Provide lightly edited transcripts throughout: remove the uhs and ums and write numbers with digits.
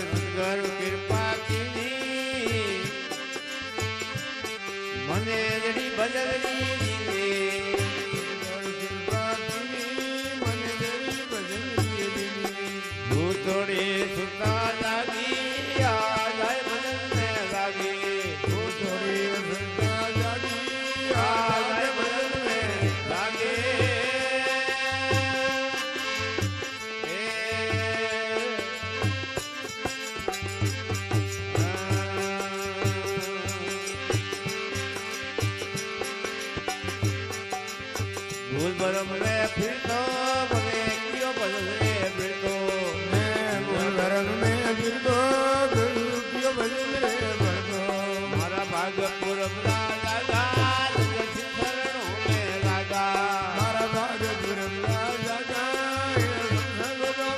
સદગુરુ કૃપા કીધી મને જડી બદલની થોડી સુતા જાગી આજાય બદલ ને લાગી થોડી સુતા જાગી આજાય બદલ ને લાગે ભૂલ ભરમ રે ફિરતો મને કયો બદલ રે ફિરતો મારા ભાગ પૂરબ લાગા શરણો મે લાગા મારા ભાગ પૂરબ લાગા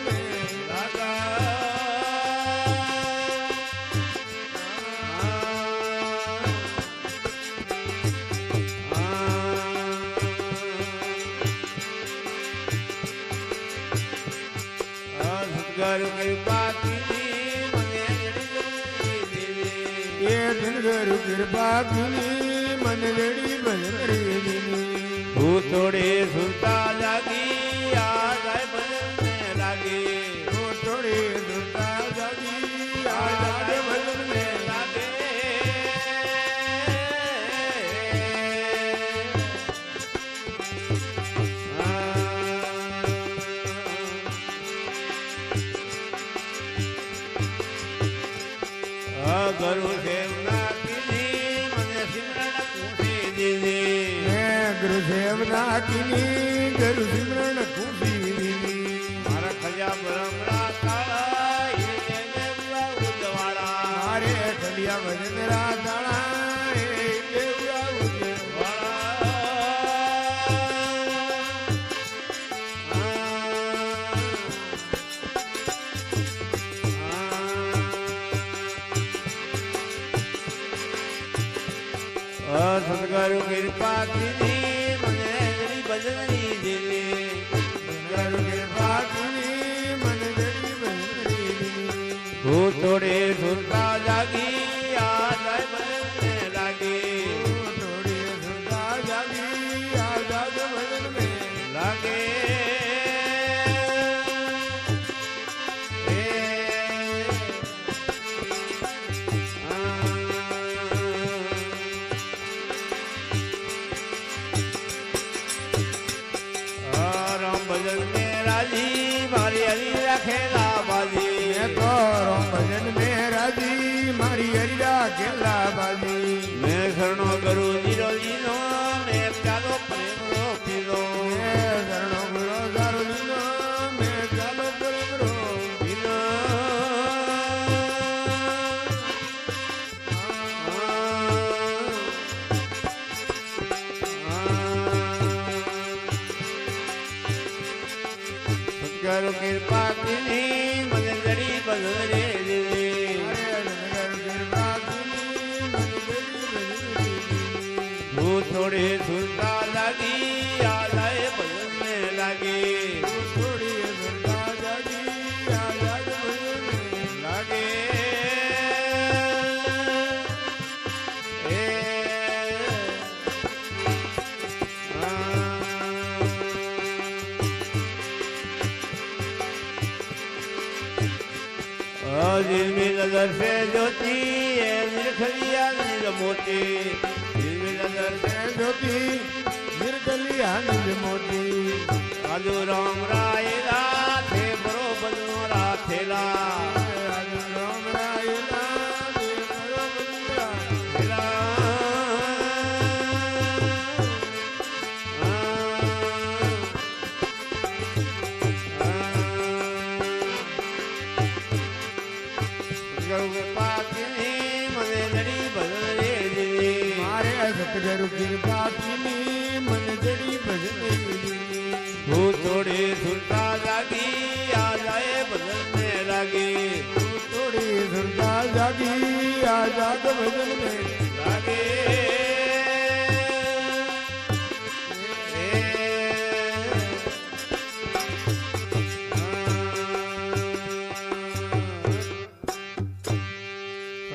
મે લાગા સદગુરુ કૃપા કીધી મને જડી સદગુરુ કૃપા કીધી મને જડી બદલની હું થોડી સુરતા જાગી આ જાય બદલ ને લાગી હું થોડી સુરતા જાગી આ જાય બદલ ને લાગે ગુરુ સેવના કીધી મને સિમરણ કુંઠી દીધી ગુરુ સેવના કીધી ગુરુ સિમરણ કુંઠી દીધી મારા ખલિયા બ્રહ્મણા તાળા એ દેવરા ઉદવાળા મારે ખલિયા વજનરા તાળા એ દેવરા ઉદવાળા સદગુરુ કૃપા કીધી મને જડી બદલની દીધી સદગુરુ કૃપા કીધી મને જડી બદલની દીધી હું થોડી સુરતા જાગી આ જાય બદલને લાગી હું થોડી સુરતા જાગી આ જાય બદલને લાગે મારી હરી રાખેલા બાજી તો ભજન મેં રાજી મારી હરી રાખેલા બાજી મેં શરણો કરું જીરો જીનો મેં ચાલો પ્રેમ રો પીલો શરણો ગુરો સારો જીનો મેં ચાલો પ્રેમ રો પીલો સદગુરુ કૃપા કીધી મને જડી બદલે દીધી હું થોડી સુરતા લાગી આ જાય બદલને લાગી થોડી સુરતા લાગી આ જાય બદલને લાગે दिल में नजर से ज्योति निर्खलिया निज मोती दिल में नजर से ज्योति निर्खलिया निज मोती आजू राम राय राधे बरोबर राथेला आजू राम राय राधे बरोबर राथेला કૃપા કીધી મને જડી બદલે દીધી મારે સદગુરુ કૃપા કીધી મને જડી બદલે દીધી હું થોડી સુરતા જાગી આ જાય બદલને લાગી હું થોડી સુરતા જાગી આ જાગ બદલને લાગે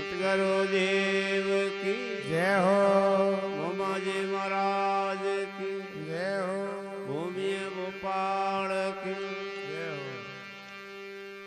सतगुरु देव की जय हो मोमा जी महाराज की जय हो